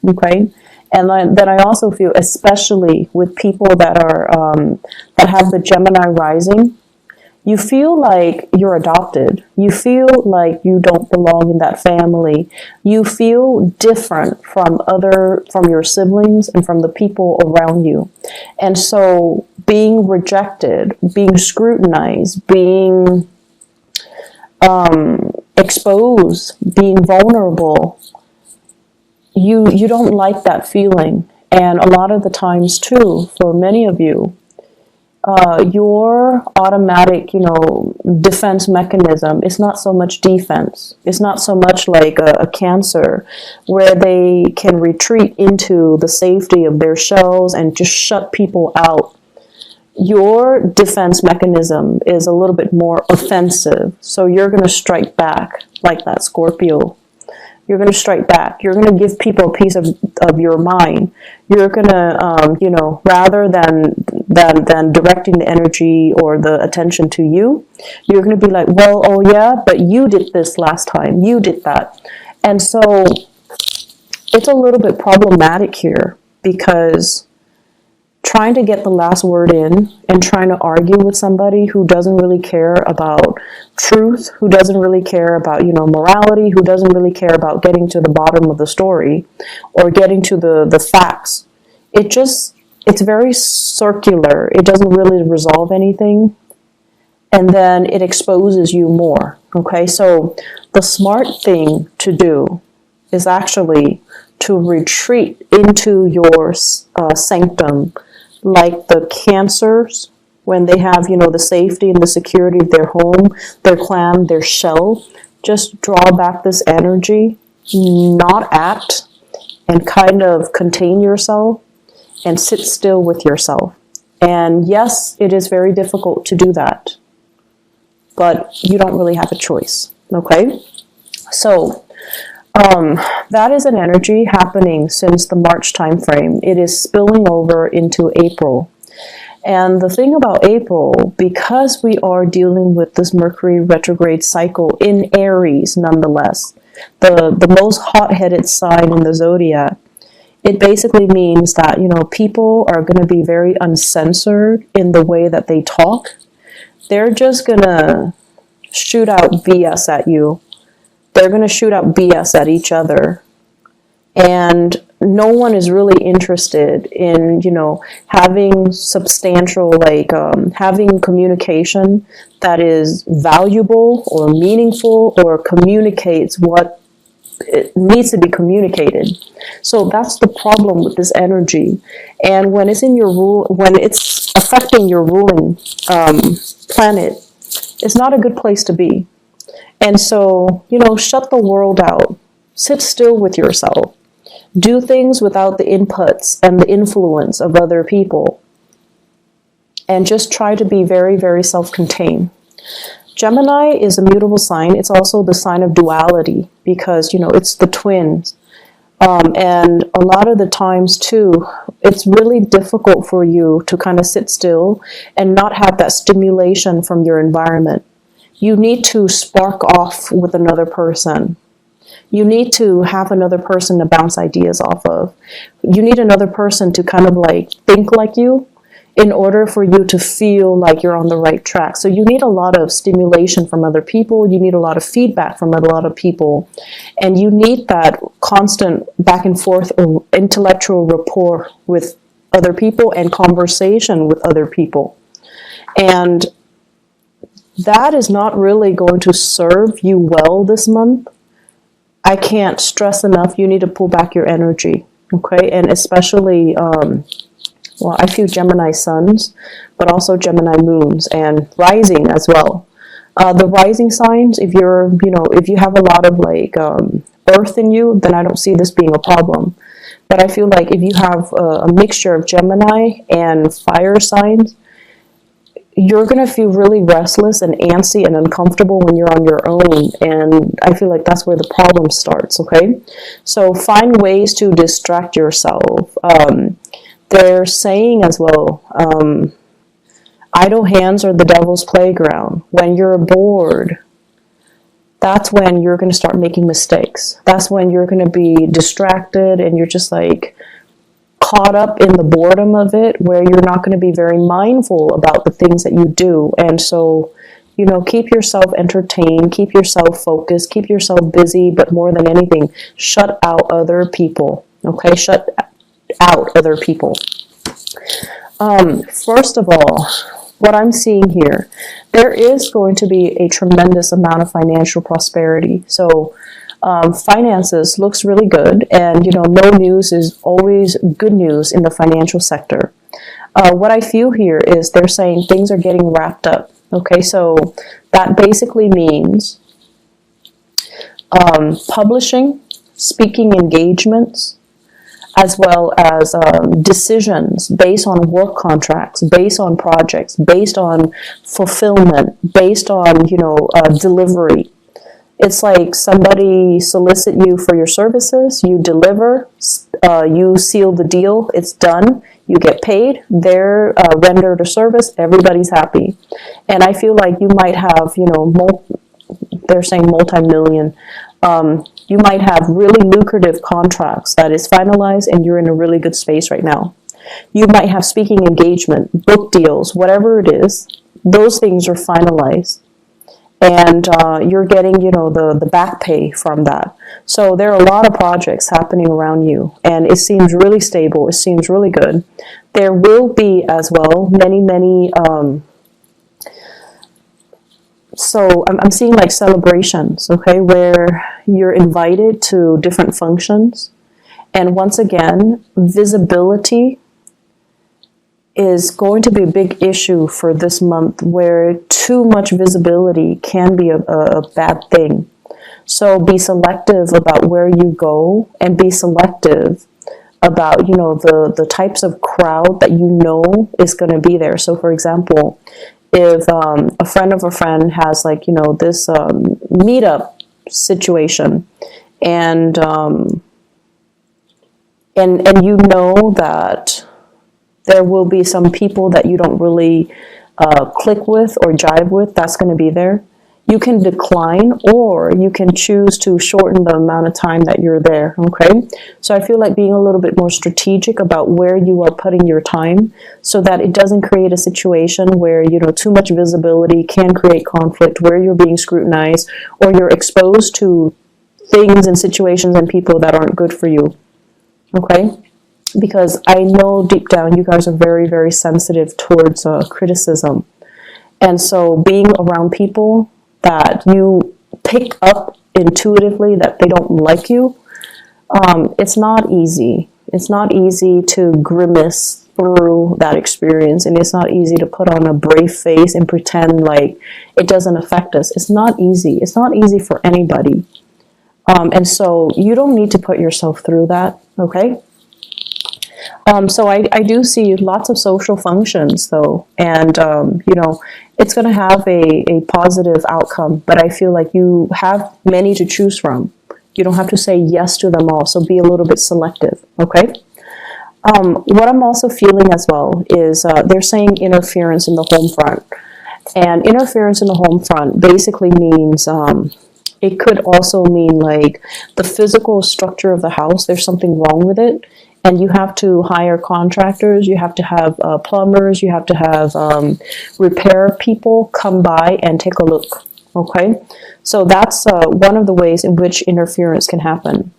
Okay. And then I also feel, especially with people that are that have the Gemini rising, you feel like you're adopted. You feel like you don't belong in that family. You feel different from your siblings and from the people around you. And so being rejected, being scrutinized, being exposed, being vulnerable, you don't like that feeling. And a lot of the times too, for many of you, your automatic, defense mechanism is not so much defense. It's not so much like a Cancer, where they can retreat into the safety of their shells and just shut people out. Your defense mechanism is a little bit more offensive. So you're going to strike back like that Scorpio. You're going to strike back. You're going to give people a piece of your mind. You're going to, rather than directing the energy or the attention to you, you're going to be like, well, oh yeah, but you did this last time. You did that. And so it's a little bit problematic here, because trying to get the last word in and trying to argue with somebody who doesn't really care about truth, who doesn't really care about, morality, who doesn't really care about getting to the bottom of the story or getting to the facts. It's very circular. It doesn't really resolve anything. And then it exposes you more. Okay, so the smart thing to do is actually to retreat into your sanctum, like the Cancers, when they have, the safety and the security of their home, their clan, their shell. Just draw back this energy, not act, and kind of contain yourself and sit still with yourself. And yes, it is very difficult to do that, but you don't really have a choice. Okay? So, that is an energy happening since the March time frame. It is spilling over into April. And the thing about April, because we are dealing with this Mercury retrograde cycle in Aries nonetheless, the most hot-headed sign in the zodiac, it basically means that, people are going to be very uncensored in the way that they talk. They're just going to shoot out BS at you. They're going to shoot out BS at each other. And no one is really interested in, having substantial, having communication that is valuable or meaningful or communicates what it needs to be communicated. So that's the problem with this energy. And when it's in when it's affecting your ruling planet, it's not a good place to be. And so, shut the world out. Sit still with yourself. Do things without the inputs and the influence of other people. And just try to be very, very self-contained. Gemini is a mutable sign. It's also the sign of duality, because, it's the twins. And a lot of the times, too, it's really difficult for you to kind of sit still and not have that stimulation from your environment. You need to spark off with another person. You need to have another person to bounce ideas off of. You need another person to kind of think like you in order for you to feel like you're on the right track. So you need a lot of stimulation from other people. You need a lot of feedback from a lot of people. And you need that constant back and forth intellectual rapport with other people and conversation with other people. And that is not really going to serve you well this month. I can't stress enough, you need to pull back your energy, okay? And especially, I feel Gemini suns, but also Gemini moons and rising as well. The rising signs, if you have a lot of earth in you, then I don't see this being a problem. But I feel like if you have a mixture of Gemini and fire signs, you're going to feel really restless and antsy and uncomfortable when you're on your own. And I feel like that's where the problem starts, okay? So find ways to distract yourself. They're saying as well, idle hands are the devil's playground. When you're bored, that's when you're going to start making mistakes. That's when you're going to be distracted and you're just like caught up in the boredom of it, where you're not going to be very mindful about the things that you do. And so, you know, keep yourself entertained, keep yourself focused, keep yourself busy, but more than anything, shut out other people. Okay, shut out other people. First of all, what I'm seeing here, there is going to be a tremendous amount of financial prosperity. So finances looks really good, and you know, no news is always good news in the financial sector. What I feel here is they're saying things are getting wrapped up. Okay, so that basically means publishing, speaking engagements, as well as decisions based on work contracts, based on projects, based on fulfillment, based on, you know, delivery. It's like somebody solicit you for your services, you deliver, you seal the deal, it's done, you get paid, they're rendered a service, everybody's happy. And I feel like you might have, you know, they're saying multi-million, you might have really lucrative contracts that is finalized and you're in a really good space right now. You might have speaking engagement, book deals, whatever it is, those things are finalized. And you're getting, you know, the back pay from that. So there are a lot of projects happening around you, and it seems really stable. It seems really good. There will be as well many, so I'm seeing like celebrations, okay, where you're invited to different functions. And once again, visibility is going to be a big issue for this month, where too much visibility can be a bad thing. So be selective about where you go, and be selective about, you know, the types of crowd that you know is going to be there. So for example, if a friend of a friend has, like, you know, this meetup situation, and you know that there will be some people that you don't really click with or jive with, that's going to be there. You can decline, or you can choose to shorten the amount of time that you're there, okay? So I feel like being a little bit more strategic about where you are putting your time, so that it doesn't create a situation where, you know, too much visibility can create conflict, where you're being scrutinized, or you're exposed to things and situations and people that aren't good for you, okay? Because I know deep down you guys are very, very sensitive towards criticism. And so being around people that you pick up intuitively that they don't like you, it's not easy. It's not easy to grimace through that experience, and it's not easy to put on a brave face and pretend like it doesn't affect us. It's not easy. It's not easy for anybody. And so you don't need to put yourself through that, okay? So I do see lots of social functions, though, and, you know, it's going to have a positive outcome, but I feel like you have many to choose from. You don't have to say yes to them all, so be a little bit selective, okay? What I'm also feeling as well is they're saying interference in the home front. And interference in the home front basically means it could also mean like the physical structure of the house, there's something wrong with it. And you have to hire contractors, you have to have plumbers, you have to have repair people come by and take a look, okay? So that's one of the ways in which interference can happen.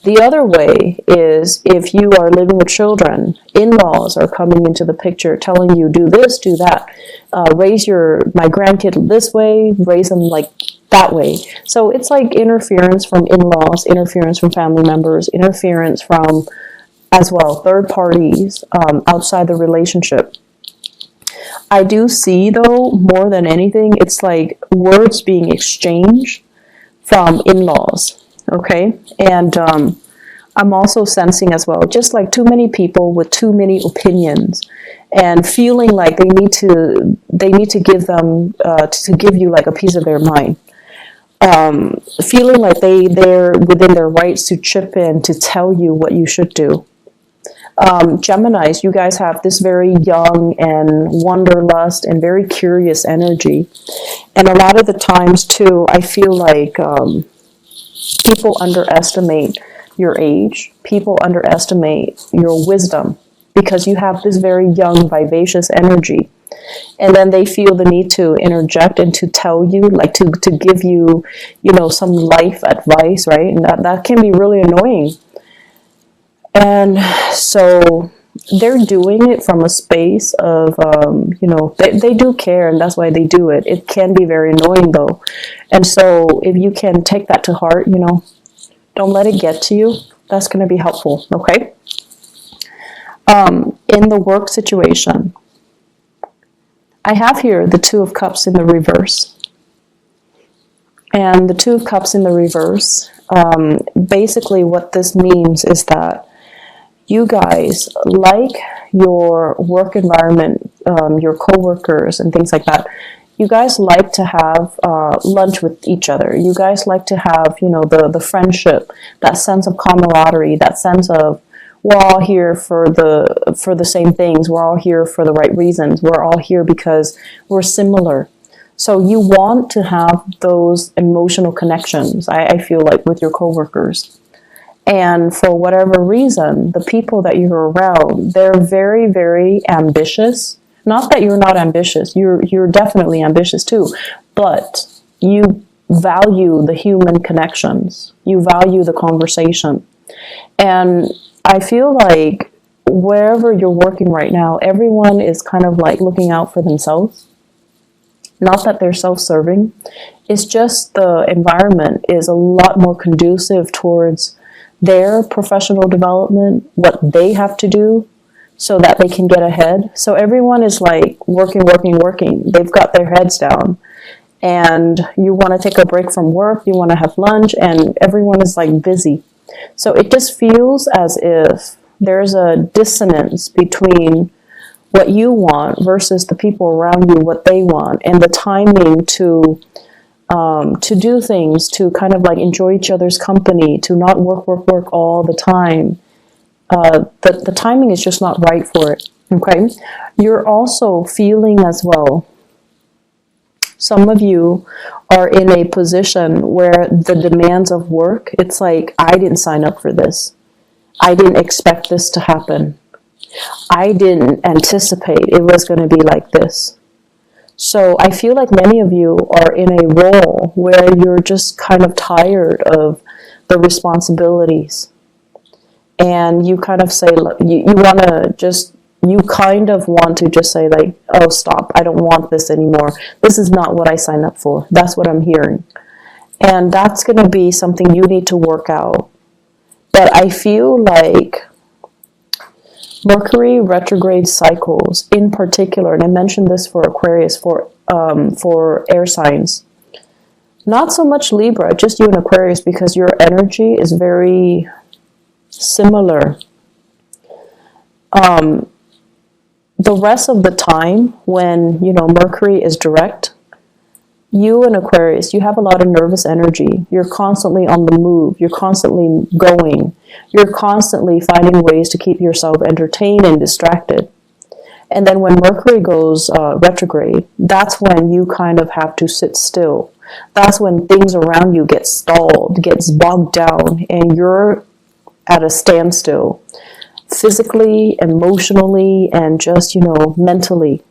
The other way is if you are living with children, in-laws are coming into the picture telling you, do this, do that, raise my grandkid this way, raise them like that way. So it's like interference from in-laws, interference from family members, interference from, as well, third parties outside the relationship. I do see, though, more than anything, it's like words being exchanged from in-laws, okay? And I'm also sensing as well, just like too many people with too many opinions, and feeling like they need to give them to give you like a piece of their mind. Feeling like they're within their rights to chip in to tell you what you should do. Geminis, you guys have this very young and wanderlust and very curious energy. And a lot of the times, too, I feel like people underestimate your age. People underestimate your wisdom because you have this very young, vivacious energy. And then they feel the need to interject and to tell you, like to give you, some life advice, right? And that can be really annoying. And so they're doing it from a space of, they do care, and that's why they do it. It can be very annoying, though. And so if you can take that to heart, don't let it get to you. That's going to be helpful, okay? In the work situation, I have here the Two of Cups in the reverse. And the Two of Cups in the reverse, basically what this means is that you guys like your work environment, your coworkers and things like that. You guys like to have lunch with each other. You guys like to have, the friendship, that sense of camaraderie, that sense of we're all here for the same things. We're all here for the right reasons. We're all here because we're similar. So you want to have those emotional connections, I feel like, with your coworkers. And for whatever reason, the people that you're around, they're very, very ambitious. Not that you're not ambitious. You're definitely ambitious too. But you value the human connections. You value the conversation. And I feel like wherever you're working right now, everyone is kind of like looking out for themselves. Not that they're self-serving. It's just the environment is a lot more conducive towards their professional development, what they have to do so that they can get ahead. So everyone is like working. They've got their heads down. And you want to take a break from work, you want to have lunch, and everyone is like busy. So it just feels as if there's a dissonance between what you want versus the people around you, what they want, and the timing to do things, to kind of like enjoy each other's company, to not work all the time. The timing is just not right for it, okay? You're also feeling as well, some of you are in a position where the demands of work, it's like, I didn't sign up for this. I didn't expect this to happen. I didn't anticipate it was going to be like this. So I feel like many of you are in a role where you're just kind of tired of the responsibilities. And you kind of say, you kind of want to just say like, oh, stop, I don't want this anymore. This is not what I signed up for. That's what I'm hearing. And that's going to be something you need to work out. But I feel like Mercury retrograde cycles in particular, and I mentioned this for Aquarius, for air signs. Not so much Libra, just you and Aquarius, because your energy is very similar. The rest of the time when, Mercury is direct, you and Aquarius, you have a lot of nervous energy. You're constantly on the move. You're constantly going. You're constantly finding ways to keep yourself entertained and distracted. And then when Mercury goes retrograde, that's when you kind of have to sit still. That's when things around you get stalled, gets bogged down, and you're at a standstill. Physically, emotionally, and just, mentally.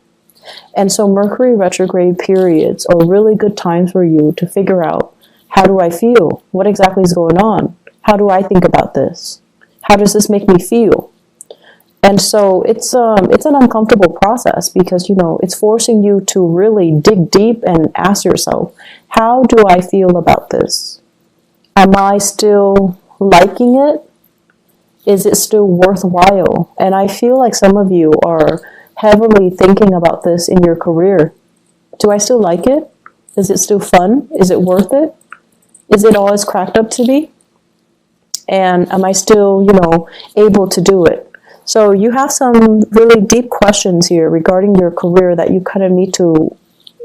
And so Mercury retrograde periods are really good times for you to figure out, how do I feel? What exactly is going on? How do I think about this? How does this make me feel? And so it's an uncomfortable process because, it's forcing you to really dig deep and ask yourself, how do I feel about this? Am I still liking it? Is it still worthwhile? And I feel like some of you are heavily thinking about this in your career. Do I still like it? Is it still fun? Is it worth it? Is it all it's cracked up to be? And am I still, able to do it? So you have some really deep questions here regarding your career that you kind of need to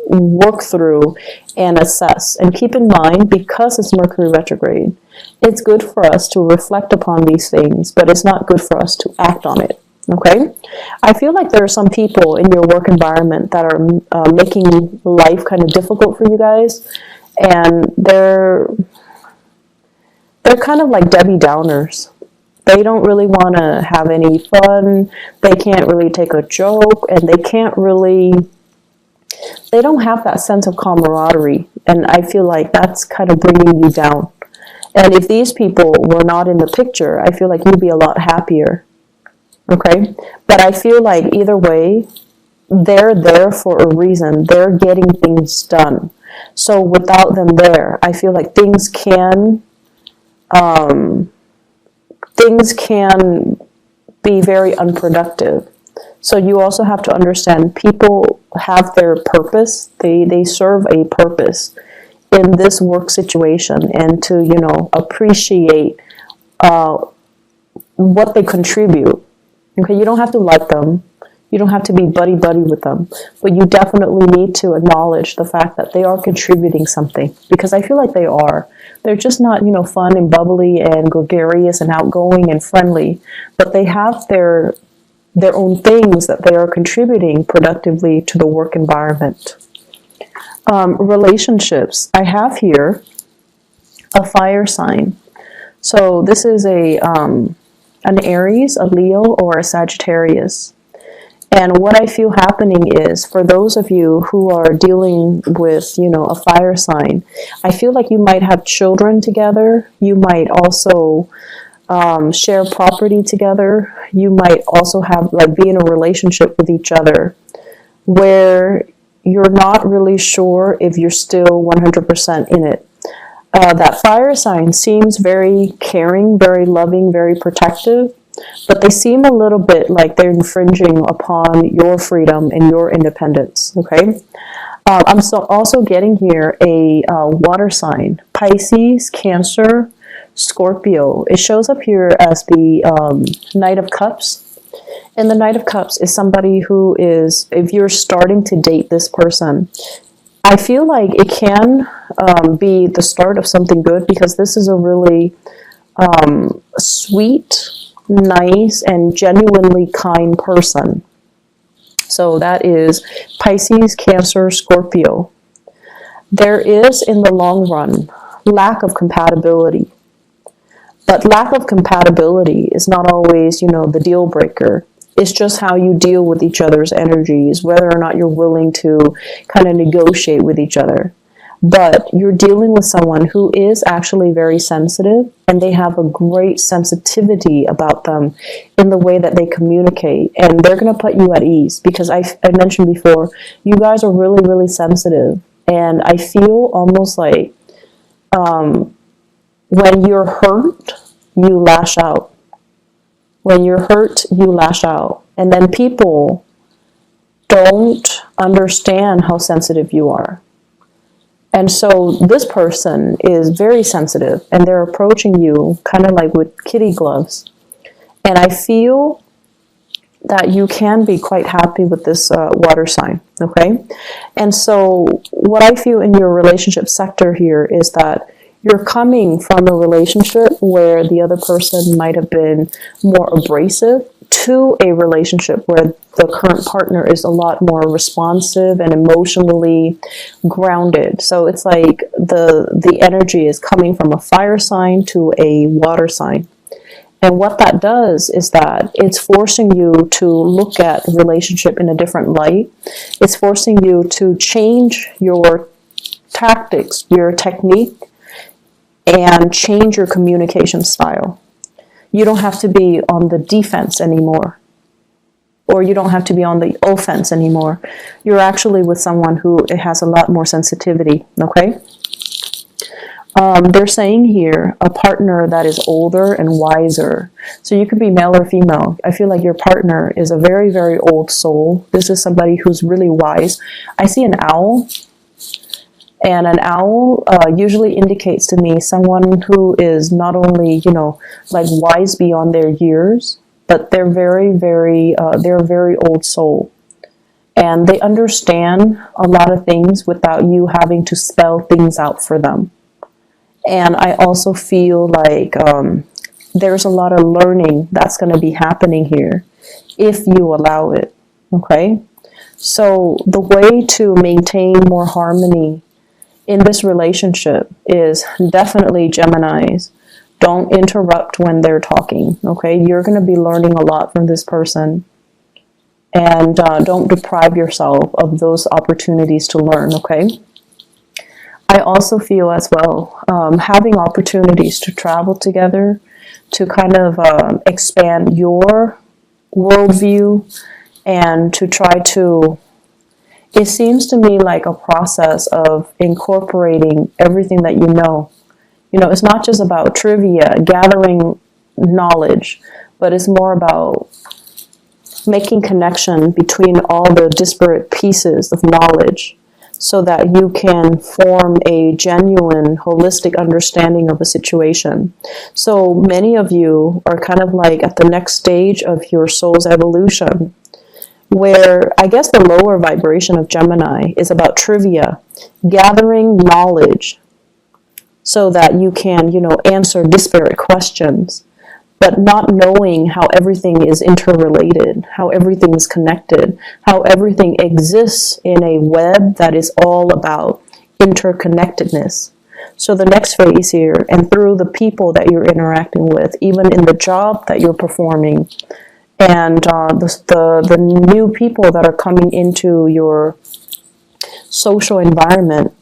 work through and assess. And keep in mind, because it's Mercury retrograde, it's good for us to reflect upon these things, but it's not good for us to act on it. Okay? I feel like there are some people in your work environment that are making life kind of difficult for you guys, and they're kind of like Debbie Downers. They don't really want to have any fun. They can't really take a joke, and they don't have that sense of camaraderie. And I feel like that's kind of bringing you down. And if these people were not in the picture, I feel like you'd be a lot happier. Okay? But I feel like either way, they're there for a reason. They're getting things done. So without them there, I feel like things can be very unproductive. So you also have to understand people have their purpose. They serve a purpose in this work situation, and to, appreciate what they contribute. Okay, you don't have to like them. You don't have to be buddy-buddy with them. But you definitely need to acknowledge the fact that they are contributing something. Because I feel like they are. They're just not, fun and bubbly and gregarious and outgoing and friendly. But they have their own things that they are contributing productively to the work environment. Relationships. I have here a fire sign. So this is an Aries, a Leo, or a Sagittarius. And what I feel happening is, for those of you who are dealing with, a fire sign, I feel like you might have children together. You might also share property together. You might also be in a relationship with each other where you're not really sure if you're still 100% in it. That fire sign seems very caring, very loving, very protective. But they seem a little bit like they're infringing upon your freedom and your independence, okay? I'm also getting here a water sign, Pisces, Cancer, Scorpio. It shows up here as the Knight of Cups. And the Knight of Cups is somebody who is, if you're starting to date this person, I feel like it can be the start of something good, because this is a really sweet, nice, and genuinely kind person. So that is Pisces, Cancer, Scorpio. There is, in the long run, lack of compatibility. But lack of compatibility is not always, the deal breaker. It's just how you deal with each other's energies, whether or not you're willing to kind of negotiate with each other. But you're dealing with someone who is actually very sensitive, and they have a great sensitivity about them in the way that they communicate. And they're going to put you at ease, because I mentioned before, you guys are really, really sensitive. And I feel almost like when you're hurt, you lash out. When you're hurt, you lash out. And then people don't understand how sensitive you are. And so this person is very sensitive, and they're approaching you kind of like with kitty gloves. And I feel that you can be quite happy with this water sign, okay? And so what I feel in your relationship sector here is that you're coming from a relationship where the other person might have been more abrasive, to a relationship where the current partner is a lot more responsive and emotionally grounded. So it's like the energy is coming from a fire sign to a water sign. And what that does is that it's forcing you to look at the relationship in a different light. It's forcing you to change your tactics, your technique, and change your communication style. You don't have to be on the defense anymore, or you don't have to be on the offense anymore. You're actually with someone who has a lot more sensitivity, okay? They're saying here, a partner that is older and wiser. So you could be male or female. I feel like your partner is a very, very old soul. This is somebody who's really wise. I see an owl. And an owl usually indicates to me someone who is not only, like wise beyond their years, but they're very, very, they're a very old soul. and they understand a lot of things without you having to spell things out for them. And I also feel like there's a lot of learning that's going to be happening here if you allow it, okay? So the way to maintain more harmony in this relationship is definitely, Geminis, don't interrupt when they're talking, okay? You're going to be learning a lot from this person. And don't deprive yourself of those opportunities to learn, okay? I also feel as well, having opportunities to travel together, to kind of expand your worldview, and to try to, it seems to me like a process of incorporating everything that you know. You know, it's not just about trivia, gathering knowledge, but it's more about making connection between all the disparate pieces of knowledge so that you can form a genuine, holistic understanding of a situation. So many of you are kind of like at the next stage of your soul's evolution, where I guess the lower vibration of Gemini is about trivia, gathering knowledge so that you can, you know, answer disparate questions, but not knowing how everything is interrelated, how everything is connected, how everything exists in a web that is all about interconnectedness. So the next phase here, and through the people that you're interacting with, even in the job that you're performing, and the new people that are coming into your social environment,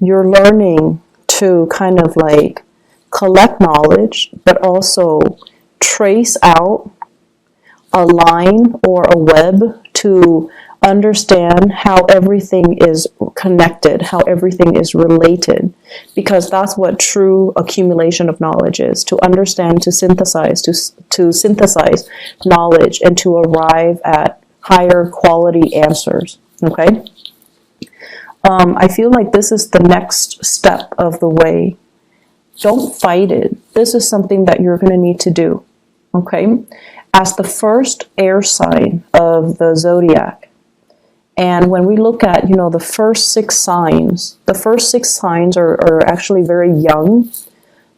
you're learning to kind of like collect knowledge, but also trace out a line or a web to understand how everything is connected, how everything is related, because that's what true accumulation of knowledge is, to understand, to synthesize, to synthesize knowledge and to arrive at higher quality answers, okay? I feel like this is the next step of the way. Don't fight it. This is something that you're going to need to do, okay? As the first air sign of the zodiac, and when we look at, you know, the first six signs are actually very young.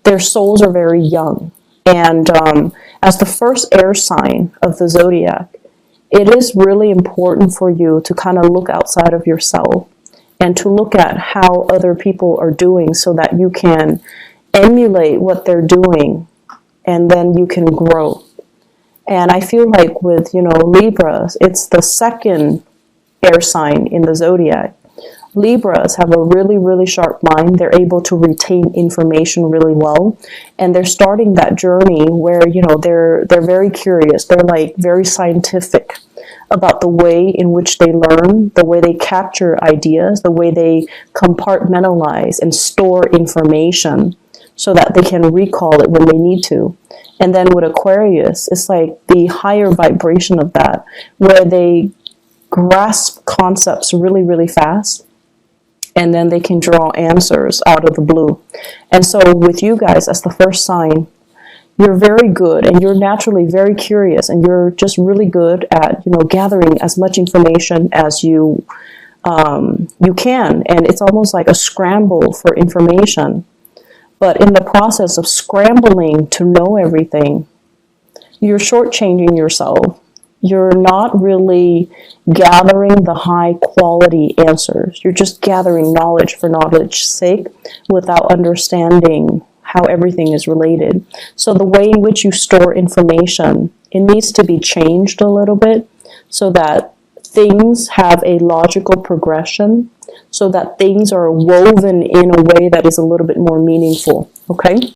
Their souls are very young. And as the first air sign of the zodiac, it is really important for you to kind of look outside of yourself and to look at how other people are doing so that you can emulate what they're doing, and then you can grow. And I feel like with, you know, Libras, it's the second air sign in the zodiac. Libras have a really, really sharp mind. They're able to retain information really well. And they're starting that journey where, you know, they're very curious. They're like very scientific about the way in which they learn, the way they capture ideas, the way they compartmentalize and store information so that they can recall it when they need to. And then with Aquarius, it's like the higher vibration of that, where they grasp concepts really, really fast, and then they can draw answers out of the blue. And so with you guys, as the first sign, you're very good, and you're naturally very curious, and you're just really good at, you know, gathering as much information as you can. And it's almost like a scramble for information. But in the process of scrambling to know everything, you're shortchanging yourself. You're not really gathering the high quality answers. You're just gathering knowledge for knowledge's sake without understanding how everything is related. So the way in which you store information, it needs to be changed a little bit so that things have a logical progression, so that things are woven in a way that is a little bit more meaningful, okay?